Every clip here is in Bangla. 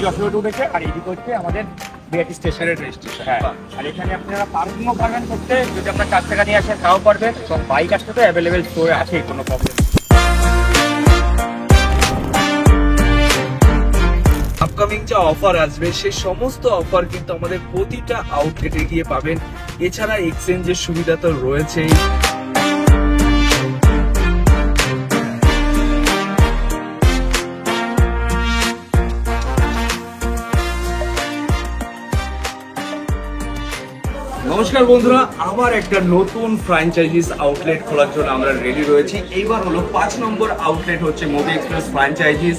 যশোর উঠেছে আর এইদিকে হচ্ছে আমাদের বিআরটি স্টেশনের রেজিস্ট্রেশন। হ্যাঁ, আর এখানে আপনারা পার্কিংও পারবেন করতে, যদি আপনার 4 টাকা নিয়ে আসেন তাও পারবেন, এবং বাইক আসতে তো অ্যাভেলেবেল স্টোরে আছেই, কোনো প্রবলেম। আপকামিং যে অফার আসবে সেই সমস্ত অফার কিন্তু আমাদের প্রতিটা আউটলেটে গিয়ে পাবেন। এছাড়া এক্সচেঞ্জের সুবিধা তো রয়েছেই। নমস্কার বন্ধুরা, আবার একটা নতুন ফ্র্যাঞ্চাইজিস আউটলেট খোলার জন্য আমরা রেডি রয়েছি। এইবার হলো 5 নম্বর আউটলেট হচ্ছে মুভি এক্সপ্রেস ফ্র্যাঞ্চাইজিস।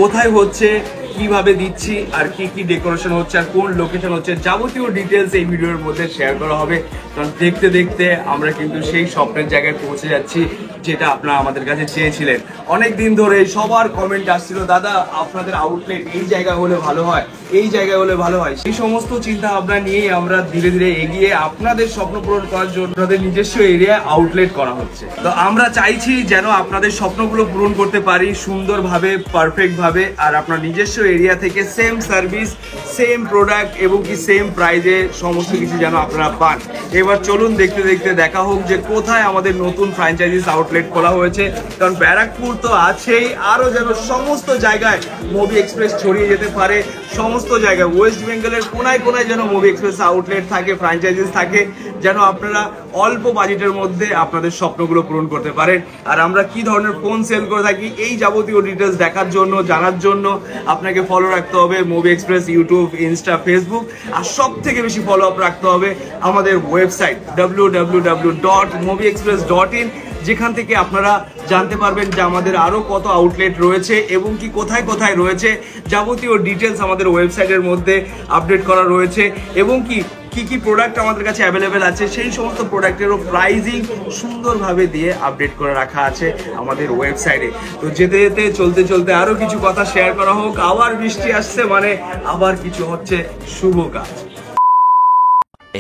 কোথায় হচ্ছে, কিভাবে দিচ্ছি, আর কি কি ডেকোরেশন হচ্ছে, আর কোন লোকেশন হচ্ছে, যাবতীয় ডিটেলস এই ভিডিওর মধ্যে শেয়ার করা হবে। কারণ দেখতে দেখতে আমরা কিন্তু সেই স্বপ্নের জায়গায় পৌঁছে যাচ্ছি, যেটা আপনারা আমাদের কাছে চেয়েছিলেন। অনেক দিন ধরে সবার কমেন্ট আসছিল, দাদা আপনাদের আউটলেট এই জায়গায় হলে ভালো হয়, এই জায়গায় হলে ভালো হয়। সেই সমস্ত চিন্তা ভাবনা নিয়েই আমরা ধীরে ধীরে এগিয়ে আপনাদের স্বপ্ন পূরণ করার জন্য আপনাদের নিজস্ব এরিয়ায় আউটলেট করা হচ্ছে। তো আমরা চাইছি যেন আপনাদের স্বপ্নগুলো পূরণ করতে পারি সুন্দরভাবে, পারফেক্ট ভাবে, আর আপনার নিজস্ব এরিয়া থেকে সেম সার্ভিস, সেম প্রোডাক্ট এবং কি সেম প্রাইজে সমস্ত কিছু যেন আপনারা পান। এবার চলুন দেখতে দেখতে দেখা হোক যে কোথায় আমাদের নতুন ফ্র্যাঞ্চাইজিস আউটলেট খোলা হয়েছে। কারণ ব্যারাকপুর তো আছেই, আরো যেন সমস্ত জায়গায় মুভি এক্সপ্রেস ছড়িয়ে যেতে পারে। সমস্ত জায়গায় ওয়েস্ট বেঙ্গলের কোনায় কোনায় যেন মুভি এক্সপ্রেস আউটলেট থাকে, ফ্র্যাঞ্চাইজিস থাকে, যেন আপনারা অল্প বাজেটের মধ্যে আপনাদের স্বপ্নগুলো পূরণ করতে পারেন। আর আমরা কি ধরনের ফোন সেল করে থাকি এই যাবতীয় ডিটেলস দেখার জন্য, জানার জন্য আপনাকে ফলো রাখতে হবে movie express YouTube, Insta, Facebook, আর সব থেকে বেশি ফলো আপ রাখতে হবে আমাদের ওয়েবসাইট www.movieexpress.in, যেখান থেকে আপনারা জানতে পারবেন যে আমাদের আরো কত আউটলেট রয়েছে এবং কি কোথায় কোথায় রয়েছে। যাবতীয় ডিটেলস আমাদের ওয়েবসাইটের মধ্যে আপডেট করা রয়েছে, এবং কি কি কি প্রোডাক্ট আমাদের কাছে অ্যাভেলেবেল আছে সেই সমস্ত প্রোডাক্টেরও প্রাইজিং সুন্দরভাবে দিয়ে আপডেট করে রাখা আছে আমাদের ওয়েবসাইটে। তো যেতে যেতে চলতে চলতে আরো কিছু কথা শেয়ার করা হোক। আবার বৃষ্টি আসছে, মানে আবার কিছু হচ্ছে শুভ কাজ।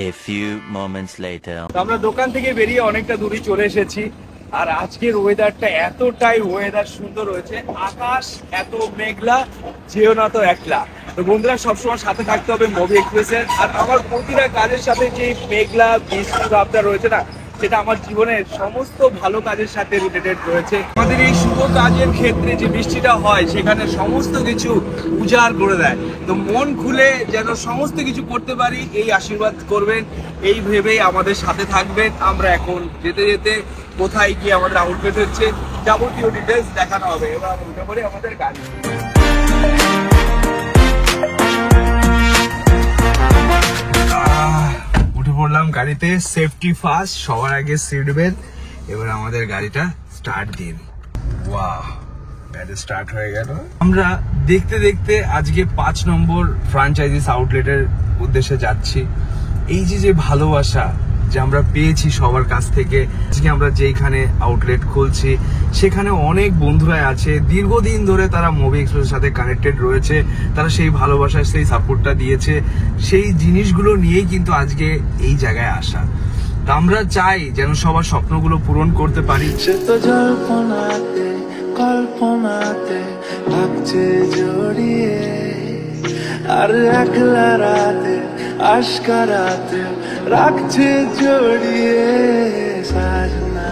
A few moments later. আমরা দোকান থেকে বেরিয়ে অনেকটা দূরে চলে এসেছি, আর আজকের ওয়েদারটা এতটাই সুন্দর হয়েছে, আকাশ এত মেঘলা, যেও না তো একলা। তো বন্ধুরা, সবসময় সাথে থাকতে হবে মুভি এক্সপ্রেসের। আর আমার প্রতিটা কাজের সাথে যে মেঘলা বৃষ্টি ভাবটা রয়েছে না, সেটা আমার জীবনের সমস্ত ভালো কাজের সাথে রিলেটেড রয়েছে। আমাদের এই শুভ কাজের ক্ষেত্রে যে বৃষ্টিটা হয়, সেখানে সমস্ত কিছু উজাড় করে দেয়। তো মন খুলে যেন সমস্ত কিছু করতে পারি, এই আশীর্বাদ করবেন, এই ভেবেই আমাদের সাথে থাকবেন। আমরা এখন যেতে যেতে কোথায় গিয়ে আমাদের আউটলেট হচ্ছে যাবতীয় ডিটেলস দেখানো হবে। এবার উঠে পড়ে আমাদের গাড়ি। উঠে পড়লাম গাড়িতে, সেফটি ফার্স্ট, সবার আগে সিট বেল্ট। এবার আমাদের গাড়িটা স্টার্ট দিয়ে দিই। ওয়াও, গাড়ি স্টার্ট হয়ে গেল। আমরা দেখতে দেখতে আজকে 5 নম্বর ফ্র্যাঞ্চাইজিস আউটলেটের উদ্দেশ্যে যাচ্ছি। এই যে ভালোবাসা যে আমরা পেয়েছি সবার কাছ থেকে, আজকে আমরা যেখানে আউটলেট খুলছি সেখানে অনেক বন্ধুরাই আছে, দীর্ঘদিন ধরে তারা মুভি এক্সপ্রেসের সাথে কানেক্টেড রয়েছে। তারা সেই ভালোবাসা, সেই সাপোর্টটা দিয়েছে, সেই জিনিসগুলো নিয়েই কিন্তু আজকে এই জায়গায় আসা। তা আমরা চাই যেন সবার স্বপ্নগুলো পূরণ করতে পারি। কল্পনাতে ভাবছে জড়িয়ে, আর একলা রাতে আশকারাতে রাখছে জড়িয়ে, সাজনা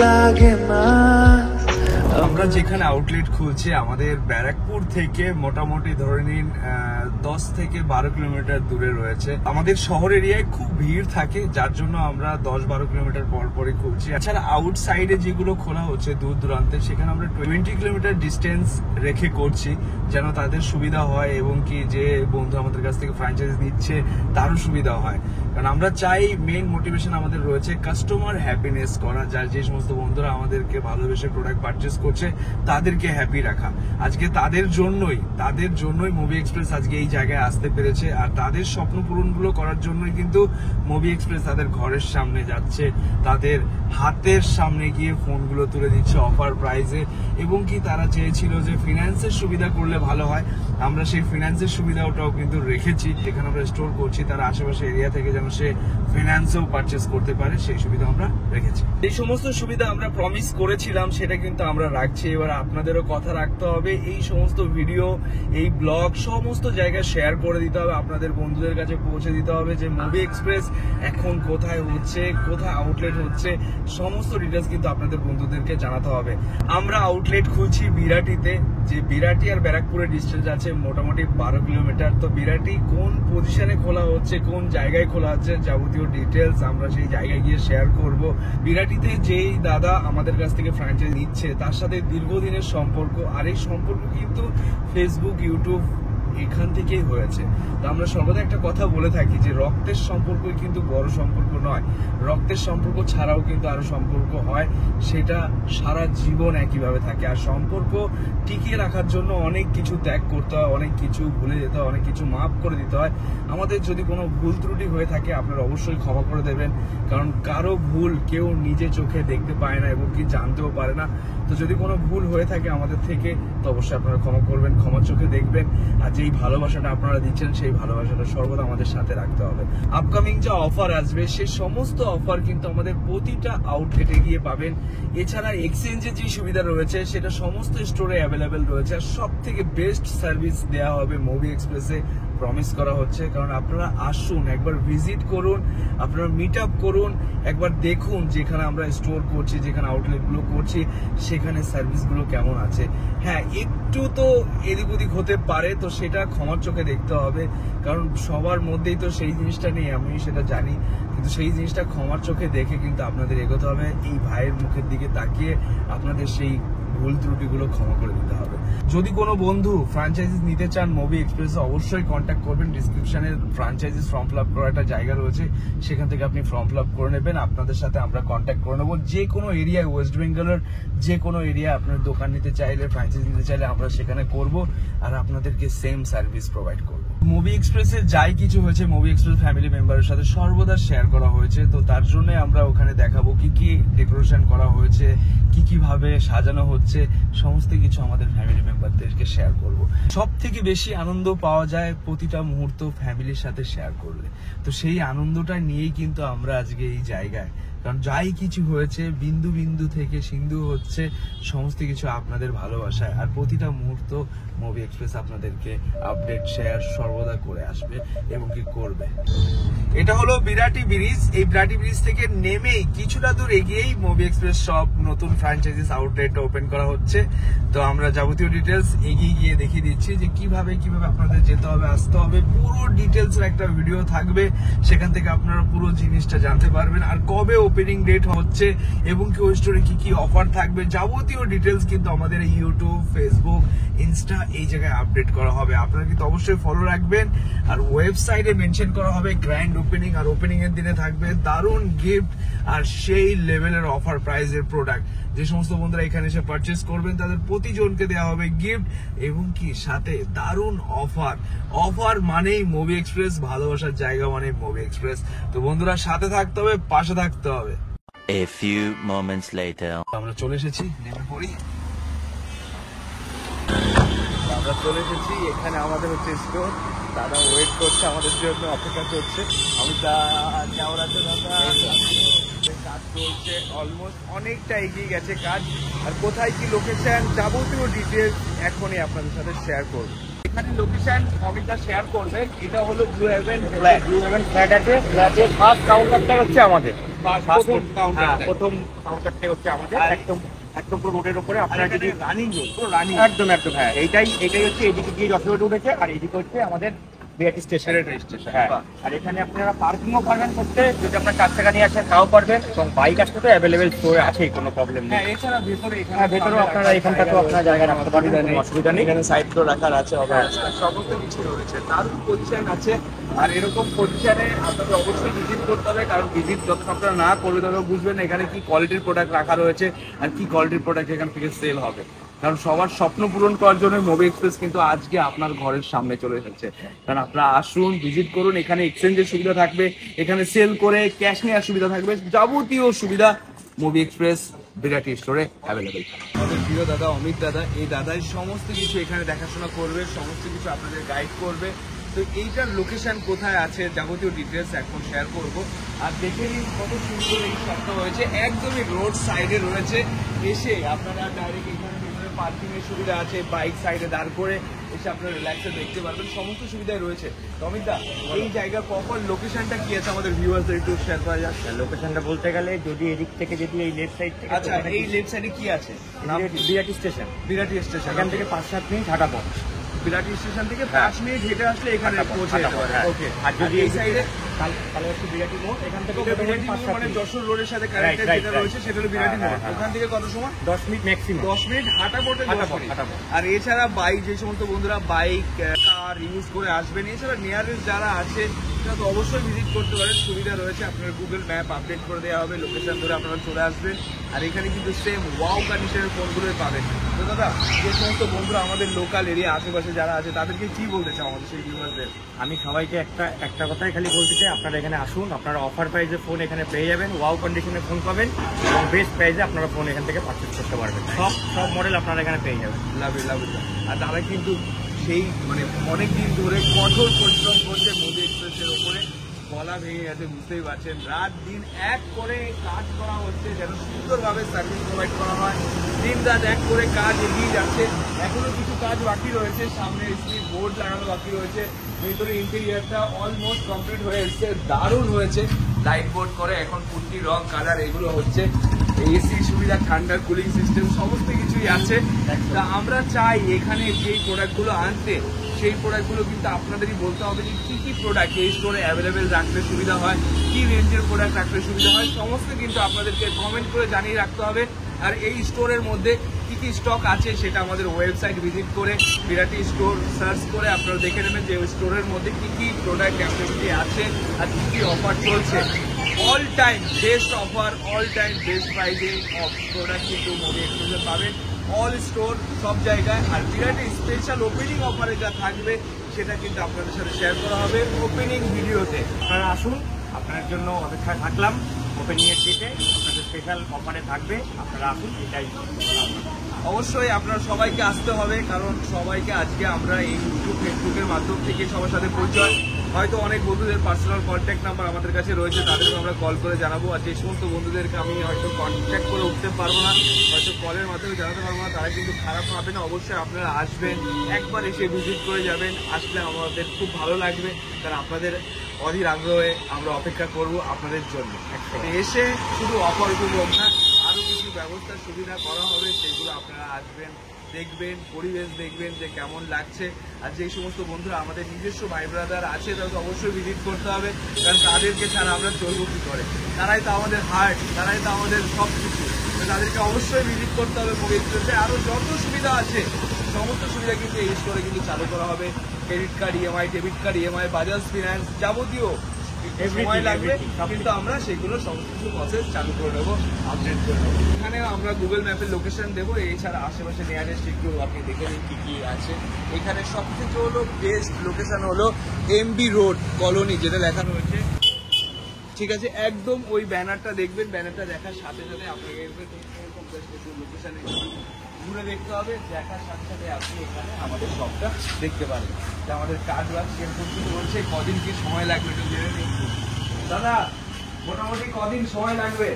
লাগে না। আমরা যেখানে আউটলেট খুলছি আমাদের ব্যারাকপুর থেকে মোটামুটি ধরে নিন 10 থেকে 12 কিলোমিটার দূরে রয়েছে। আমাদের শহর এরিয়ায় খুব ভিড় থাকে, যার জন্য আমরা 10-12 কিলোমিটার পর পরই খুলছি। এছাড়া আউটসাইডে যেগুলো খোলা হচ্ছে দূর দূরান্তে, সেখানে আমরা 20 কিলোমিটার ডিস্টেন্স রেখে করছি, যেন তাদের সুবিধা হয় এবং কি যে বন্ধু আমাদের কাছ থেকে ফ্র্যাঞ্চাইজি নিচ্ছে তারও সুবিধা হয়। কারণ আমরা চাই, মেইন মোটিভেশন আমাদের রয়েছে কাস্টমার হ্যাপিনেস করা, যার যে সমস্ত বন্ধুরা আমাদেরকে ভালোবেসে প্রোডাক্ট পারচেস করছে তাদেরকে হ্যাপি রাখা। আজকে তাদের জন্যই মুভি এক্সপ্রেস আজকে এই জায়গায় আসতে পেরেছে, আর তাদের স্বপ্ন পূরণগুলো করার জন্যই কিন্তু মুভি এক্সপ্রেস তাদের ঘরের সামনে যাচ্ছে, তাদের হাতের সামনে গিয়ে ফোনগুলো তুলে দিচ্ছে অফার প্রাইসে। এবং কি তারা চেয়েছিল যে ফিনান্সের সুবিধা করলে ভালো হয়, আমরা সেই ফিনান্সের সুবিধাটাও কিন্তু রেখেছি। যেখানে আমরা স্টোর করছি তার আশেপাশে এরিয়া থেকে যেন সে ফিনান্সেও পারচেস করতে পারে, সেই সুবিধা আমরা রেখেছি। এই সমস্ত সুবিধা আমরা প্রমিস করেছিলাম, সেটা কিন্তু আমরা রাখছি। এবার আপনাদেরও কথা রাখতে হবে, এই সমস্ত সমস্ত ভিডিও, এই ব্লগ সমস্ত জায়গায় শেয়ার করে দিতে হবে, আপনাদের বন্ধুদের কাছে পৌঁছে দিতে হবে যে মুভি এক্সপ্রেস এখন কোথায় হচ্ছে, কোথায় আউটলেট হচ্ছে, সমস্ত ডিটেলস কিন্তু আপনাদের বন্ধুদেরকে জানাতে হবে। আমরা আউটলেট খুঁজছি বিরাটিতে, যে বিরাটি আর ব্যারাকপুরের ডিস্টেন্স আছে মোটামুটি 12 কিলোমিটার। তো বিরাটি কোন পজিশনে খোলা হচ্ছে, কোন জায়গায় খোলা হচ্ছে, যাবতীয় ডিটেলস আমরা সেই জায়গায় গিয়ে শেয়ার করব। বিরাটিতে যেই দাদা আমাদের কাছ থেকে ফ্র্যাঞ্চাইজি নিচ্ছে তার সাথে দীর্ঘদিনের সম্পর্ক, আর এই সম্পর্ক কিন্তু ফেসবুক, ইউটিউব এখান থেকেই হয়েছে। তো আমরা সর্বদা একটা কথা বলে থাকি যে রক্তের সম্পর্ক কিন্তু বড় সম্পর্ক নয়, রক্তের সম্পর্ক ছাড়াও কিন্তু আরো সম্পর্ক হয়, সেটা সারা জীবন একইভাবে থাকে। আর সম্পর্ক টিকিয়ে রাখার জন্য অনেক কিছু ত্যাগ করতে হয়, অনেক কিছু ভুলে যেতে হয়, অনেক কিছু মাফ করে দিতে হয়। আমাদের যদি কোনো ভুল ত্রুটি হয়ে থাকে আপনারা অবশ্যই ক্ষমা করে দেবেন, কারণ কারো ভুল কেউ নিজে চোখে দেখতে পায় না এবং কি জানতেও পারে না। তো যদি কোনো ভুল হয়ে থাকে আমাদের থেকে তো অবশ্যই আপনারা ক্ষমা করবেন, ক্ষমার চোখে দেখবেন। আর যেই ভালোবাসাটা আপনারা দিচ্ছেন সেই ভালোবাসাটা সর্বদা আমাদের সাথে রাখতে হবে। আপকামিং যে অফার আসবে সেই সমস্ত অফার কিন্তু আমাদের প্রতিটা আউটলেটে গিয়ে পাবেন। এছাড়া এক্সচেঞ্জের যে সুবিধা রয়েছে সেটা সমস্ত স্টোরে অ্যাভেলেবেল রয়েছে। আর সব থেকে বেস্ট সার্ভিস দেওয়া হবে মুভি এক্সপ্রেসে, প্রমিস করা হচ্ছে। কারণ আপনারা আসুন, একবার ভিজিট করুন, আপনারা মিট আপ করুন, একবার দেখুন যেখানে আমরা স্টোর করছি, যেখানে আউটলেটগুলো করছি সেখানে সার্ভিসগুলো কেমন আছে। হ্যাঁ, একটু তো এদিক ওদিক হতে পারে, তো সেটা ক্ষমার চোখে দেখতে হবে, কারণ সবার মধ্যেই তো সেই জিনিসটা নেই, আমি সেটা জানি। কিন্তু সেই জিনিসটা ক্ষমার চোখে দেখে কিন্তু আপনাদের এগোতে হবে। এই ভাইয়ের মুখের দিকে তাকিয়ে আপনাদের সেই ভুল ত্রুটিগুলো ক্ষমা করে দিতে হবে। যদি কোনো বন্ধু ফ্র্যাঞ্চাইজিস নিতে চান মুভি এক্সপ্রেসে অবশ্যই কন্ট্যাক্ট করবেন। ডিসক্রিপশনে ফ্র্যাঞ্চাইজিস ফর্ম ফিল আপ করার একটা জায়গা রয়েছে, সেখান থেকে আপনি ফর্ম ফিল আপ করে নেবেন। আপনাদের সাথে আমরা কন্ট্যাক্ট করে নেবো। যে কোনো এরিয়ায়, ওয়েস্ট বেঙ্গলের যে কোনো এরিয়া আপনার দোকান নিতে চাইলে, ফ্র্যাঞ্চাইজি নিতে চাইলে আমরা সেখানে করব, আর আপনাদেরকে সেম সার্ভিস প্রোভাইড করব। মুভি এক্সপ্রেসে যাই কিছু হয়েছে মুভি এক্সপ্রেস ফ্যামিলি মেম্বারের সাথে সর্বদা শেয়ার করা হয়েছে। তো তার জন্য আমরা ওখানে দেখাবো কি কি ডেকোরেশন করা হয়েছে, কি কিভাবে সাজানো হচ্ছে, সমস্ত কিছু আমাদের ফ্যামিলি মেম্বারদেরকে শেয়ার করব। সব থেকে বেশি আনন্দ পাওয়া যায় প্রতিটা মুহূর্ত ফ্যামিলির সাথে শেয়ার করলে। তো সেই আনন্দটা নিয়েই কিন্তু আমরা আজকে এই জায়গায়, কারণ যাই কিছু হয়েছে বিন্দু বিন্দু থেকে সিন্ধু হচ্ছে, সমস্ত কিছু আপনাদের ভালোবাসায়। আর প্রতিটা মুহূর্ত মুভি এক্সপ্রেস আপনাদেরকে আপডেট শেয়ার সর্বদা করে আসবে এবং কি করবে। এটা হলো বিরাটি ব্রিজ। এই বিরাটি ব্রিজ থেকে নেমেই কিছুটা দূর এগিয়েই মুভি এক্সপ্রেস সব নতুন ফ্র্যাঞ্চাইজিস আউটলেট ওপেন করা হচ্ছে। তো আমরা যাবতীয় ডিটেলস এগিয়ে গিয়ে দেখিয়ে দিচ্ছি যে কিভাবে কিভাবে আপনাদের যেতে হবে, আসতে হবে। পুরো ডিটেলস এর একটা ভিডিও থাকবে, সেখান থেকে আপনারা পুরো জিনিসটা জানতে পারবেন। আর কবে ওপেনিং ডেট হচ্ছে এবং কি ওই স্টোরে কি কি অফার থাকবে, যাবতীয় ডিটেলস কিন্তু আমাদের ইউটিউব, ফেসবুক, ইনস্টা এই জায়গায় আপডেট করা হবে। আপনারা কিন্তু অবশ্যই ফলো রাখবেন। আর ওয়েবসাইটে মেনশন করা হবে গ্র্যান্ড ওপেনিং, আর ওপেনিং এর দিনে থাকবে দারুণ গিফট আর সেই লেভেলের অফার প্রাইজের প্রোডাক্ট। যে সমস্ত বন্ধুরা এখানে এসে পারচেস করবেন তাদের প্রতিজনকে দেওয়া হবে গিফট এবং কি সাথে দারুণ অফার। অফার মানেই মুভি এক্সপ্রেস, ভালোবাসার জায়গা মানে মুভি এক্সপ্রেস। তো বন্ধুরা সাথে থাকতে হবে, পাশে থাকতে হবে। A few moments later. আমরা চলে এসেছি, নেমে পড়ি। আমরা চলে এসেছি, এখানে আমাদের হচ্ছে স্টোর। দাদা ওয়েট করছে আমাদের জন্য, অপেক্ষা করছে। আমি কেমন আছে দাদা? কাজ চলছে, অলমোস্ট অনেকটা এগিয়ে গেছে কাজ। আর কোথায় কি লোকেশন, যাবতীয় ডিটেলস এখনই আপনাদের সাথে শেয়ার করবো। এখানে লোকেশন অমিতা শেয়ার করবেন। এটা হলো Blue Heaven flat. Blue Heaven flat আছে, ফ্ল্যাটের ফার্স্ট কাউন্টারটা হচ্ছে আমাদের, প্রথম কাউন্টারটা হচ্ছে আমাদের, একদম পুরো রোডের উপরে। আপনারা যদি রানিং রোড, পুরো রানিং, একদম হ্যাঁ, এটাই হচ্ছে এদিকে গিয়ে যশোর রোড উঠেছে, আর এদিকে হচ্ছে আমাদের বিআরটি স্টেশন। হ্যাঁ, আর এখানে আপনারা পার্কিংও পারবেন করতে, যদি আপনার 4 টাকা নিয়ে আসেন তাও পারবেন, এবং বাইক আসতে তো অ্যাভেলেবেল স্টোরে আছে, কোনো প্রবলেম নেই। এছাড়া ভেতরেও আপনারা এখানটাতেও আপনারা জায়গা রাখতে পারবেন, কোনো অসুবিধা নেই। এখানে সাইড তো রাখার আছে, সমস্ত কিছু রয়েছে, দারুণ পজিশন আছে। আর এরকম পজিশনে আপনাদের অবশ্যই ভিজিট করতে হবে, কারণ ভিজিট যত আপনারা না করবে তত বুঝবেন এখানে কি কোয়ালিটির প্রোডাক্ট রাখা রয়েছে আর কি কোয়ালিটির প্রোডাক্ট এখান থেকে সেল হবে। কারণ সবার স্বপ্ন পূরণ করার জন্য মুভি এক্সপ্রেস কিন্তু আজকে আপনার ঘরের সামনে চলে এসেছে। কারণ আপনারা আসুন, ভিজিট করুন। এখানে এক্সচেঞ্জের সুবিধা থাকবে, এখানে সেল করে ক্যাশ নেওয়ার সুবিধা থাকবে, যাবতীয় সুবিধা মুভি এক্সপ্রেস বিরাটি স্টোরে অ্যাভেলেবেল। আমাদের প্রিয় দাদা অমিত দাদা, এই দাদাই সমস্ত কিছু এখানে দেখাশোনা করবে, সমস্ত কিছু আপনাদের গাইড করবে। তো এইটার লোকেশন কোথায় আছে, যাবতীয় ডিটেলস এখন শেয়ার করব। আর দেখে নিন কত সুন্দর এই শপটা হয়েছে, একদমই রোড সাইডে রয়েছে। এসে আপনারা ডাইরেক্ট এখানে পার্কিং এর সুবিধা আছে, বাইক সাইডে দাঁড় করে এসে আপনারা রিল্যাক্সে দেখতে পারবেন, সমস্ত সুবিধাই রয়েছে। অমিতদা, এই জায়গার প্রপার লোকেশনটা কি আছে আমাদের ভিউয়ারদের একটু শেয়ার করা যাক। লোকেশনটা বলতে গেলে যদি এদিক থেকে যদি এই লেফট সাইড থেকে আচ্ছা, এই লেফট সাইডে কি আছে? Birati station, Birati station. এখান থেকে 5-7 মিনিট হাঁটা পথ। বিরাটি স্টেশন থেকে 5 মিনিট হেঁটে আসলে এখানে পৌঁছে যেতে পারে। ওকে। আর যদি এই সাইডে তাহলে হচ্ছে বিরাটি মোড়, এখান থেকে বিরাটি মোড় মানে যশোর রোডের সাথে কানেক্টেড যেটা রয়েছে সেটা হলো বিরাটি মোড়। ওখান থেকে কত সময়? 10 মিনিট ম্যাক্সিমাম। 10 মিনিট হাঁটা পড়ে। আর এছাড়া বাইক, যে সমস্ত বন্ধুরা বাইক কার ইউজ করে আসবেন, এছাড়া নিয়ারেস্ট যারা আছে সেটা তো অবশ্যই ভিজিট করতে পারেন, সুবিধা রয়েছে। আপনার গুগল ম্যাপ আপডেট করে দেওয়া হবে, লোকেশন ধরে আপনারা চলে আসবেন। আর এখানে কিন্তু সেম ওয়াও কন্ডিশনের ফোনগুলোই পাবেন। তো দাদা, যে সমস্ত বন্ধুরা আমাদের লোকাল এরিয়া আশেপাশে যারা আছে তাদেরকে কি বলতে চাও আমাদের সেই ভিউয়ারদের? আমি সবাইকে একটা কথাই খালি বলতে চাই, আপনারা এখানে আসুন, আপনারা অফার প্রাইসে ফোন এখানে পেয়ে যাবেন, ওয়াও কন্ডিশনে ফোন পাবেন এবং বেস্ট প্রাইসে আপনারা ফোন এখান থেকে পারচেজ করতে পারবেন। সব মডেল আপনারা এখানে পেয়ে যাবেন। লাভ লাভ। আর তারা কিন্তু সেই মানে অনেকদিন ধরে কঠোর পরিশ্রম করছে মোদি এক্সপ্রেসের ওপরে, গলা ভেঙে গেছে বুঝতেই পারছেন। রাত দিন এক করে কাজ করা হচ্ছে যেন সুন্দরভাবে সার্ভিস প্রোভাইড করা হয়। দিন রাত এক করে কাজ এগিয়ে যাচ্ছে। এখনো কিছু কাজ বাকি রয়েছে, সামনে স্পিড বোর্ড লাগানো বাকি রয়েছে, ভেতরে ইন্টেরিয়ারটা অলমোস্ট কমপ্লিট হয়ে এসছে, দারুণ হয়েছে। লাইট বোর্ড করে এখন পুট্টি, রং, কালার এগুলো হচ্ছে। এসি সুবিধা, ঠান্ডার কুলিং সিস্টেম সমস্ত কিছুই আছে। তা আমরা চাই এখানে যেই প্রোডাক্টগুলো আনতে, সেই প্রোডাক্টগুলো কিন্তু আপনাদেরই বলতে হবে যে কী কী প্রোডাক্ট এই স্টোরে অ্যাভেলেবেল রাখলে সুবিধা হয়, কী রেঞ্জের প্রোডাক্ট রাখলে সুবিধা হয়, সমস্ত কিন্তু আপনাদেরকে কমেন্ট করে জানিয়ে রাখতে হবে। আর এই স্টোরের মধ্যে কী কী স্টক আছে সেটা আমাদের ওয়েবসাইট ভিজিট করে বিরাটি স্টোর সার্চ করে আপনারা দেখে নেবেন যে ওই স্টোরের মধ্যে কী কী প্রোডাক্ট অ্যাভেলেবিলিটি আছে আর কী কী অফার চলছে। All time best offer, all time best প্রাইসে অফ প্রোডাক্ট কিন্তু মোদি এক্সপ্রেসে পাবেন অল স্টোর সব জায়গায়। আর বিরাটি স্পেশাল ওপেনিং অফারে যা থাকবে সেটা কিন্তু আপনাদের সাথে শেয়ার করা হবে ওপেনিং ভিডিওতে। আপনারা আসুন, আপনার জন্য অপেক্ষায় থাকলাম। ওপেনিংয়ের ডেটে আপনাদের স্পেশাল অফারে থাকবে, আপনারা আসুন, এটাই। অবশ্যই আপনারা সবাইকে আসতে হবে, কারণ সবাইকে আজকে আমরা এই ইউটিউব ফেসবুকের মাধ্যম থেকে সবার সাথে পরিচয়। হয়তো অনেক বন্ধুদের পার্সোনাল কন্ট্যাক্ট নাম্বার আমাদের কাছে রয়েছে, তাদেরকে আমরা কল করে জানাবো। আর যে সমস্ত বন্ধুদেরকে আমি হয়তো কন্ট্যাক্ট করে উঠতে পারবো না, হয়তো কলের মাধ্যমে জানাতে পারবো না, তারা কিন্তু খারাপ হবে না। অবশ্যই আপনারা আসবেন, একবার এসে ভিজিট করে যাবেন। আসলে আমাদের খুব ভালো লাগবে, কারণ আপনাদের অধীর আগ্রহে আমরা অপেক্ষা করব আপনাদের জন্য। এসে শুধু অফার উপভোগ না, আরও কিছু ব্যবস্থার সুবিধা করা হবে, সেগুলো আপনারা আসবেন, দেখবেন, পরিবেশ দেখবেন যে কেমন লাগছে। আর যে সমস্ত বন্ধুরা আমাদের নিজস্ব ভাই ব্রাদার আছে তাদের অবশ্যই ভিজিট করতে হবে, কারণ তাদেরকে ছাড়া আমরা চলবো কী করে? তারাই তো আমাদের হার্ট, তারাই তো আমাদের সব কিছু। তাদেরকে অবশ্যই ভিজিট করতে হবে মোদি এক্সপ্রেসে। আরও যত সুবিধা আছে সমস্ত সুবিধা কিন্তু এই স্টোরে কিন্তু চালু করা হবে। Credit card EMI, debit card EMI, Bajaj finance, যাবতীয় সময় লাগবে, কিন্তু আমরা সেগুলো সমস্ত কিছু প্রসেস চালু করে নেবো, আপডেট করে নেবো। এখানে আমরা গুগল ম্যাপের লোকেশন দেবো, এছাড়া আশেপাশে নিয়ারেস্ট একটু আপনি দেখে নিন কী কী আছে। এখানে সবথেকে হলো বেস্ট লোকেশন হলো এমবি রোড কলোনি, যেটা লেখা রয়েছে, ঠিক আছে? একদম ওই ব্যানারটা দেখবেন, ব্যানারটা দেখার সাথে সাথে আপনাকে লোকেশনে ঘুরে দেখতে হবে, দেখার সাথে সাথে আপনি এখানে আমাদের শপটা দেখতে পারবেন। আমাদের কাজ বাজ কিরকম কি বলছে, কদিন কি সময় লাগবে একটু জেনে নিন। দাদা, মোটামুটি কদিন সময় লাগবে?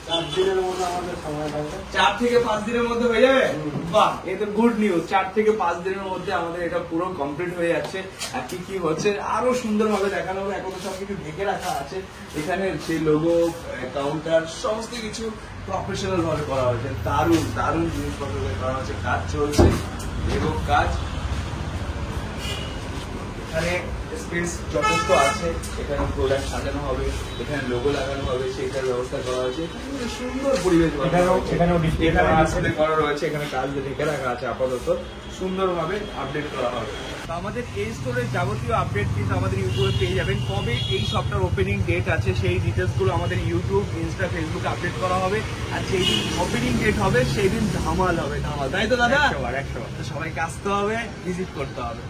4 দিনের মধ্যে আমাদের সময় লাগবে। 4 থেকে 5 দিনের মধ্যে হয়ে যাবে? বাহ, এ তো গুড নিউজ। 4 থেকে 5 দিনের মধ্যে আমাদের এটা পুরো কমপ্লিট হয়ে যাচ্ছে। আর কি কি হচ্ছে আরো সুন্দরভাবে দেখানো হবে। এখনো সব কিছু ঢেকে রাখা আছে। এখানে সেই লোগো, কাউন্টার সমস্ত কিছু প্রফেশনাল ভাবে করা হয়েছে। দারুণ দারুণ জিনিসপত্র করা হয়েছে, কাজ চলছে এবং কাজ এখানে স্পেস যথেষ্ট আছে। এখানে প্রোডাক্ট সাজানো হবে, এখানে লোগো লাগানো হবে, সেইটার ব্যবস্থা করা হয়েছে। এখানে সুন্দর পরিবেশ, এখানেও ডিসপ্লে করা রয়েছে। এখানে কাজ ঢেকে রাখা আছে, আপাতত সুন্দরভাবে আপডেট করা হবে। তো আমাদের এই স্টোরের যাবতীয় আপডেট কিন্তু আমাদের ইউটিউবে পেয়ে যাবেন। কবে এই শপটার ওপেনিং ডেট আছে সেই ডিটেলসগুলো আমাদের ইউটিউব, ইনস্টা, ফেসবুকে আপডেট করা হবে। আর যেই দিন ওপেনিং ডেট হবে সেই দিন ধামাল হবে, ধামাল। তাই তো দাদা? 100 বার। সবাইকে আসতে হবে, ভিজিট করতে হবে।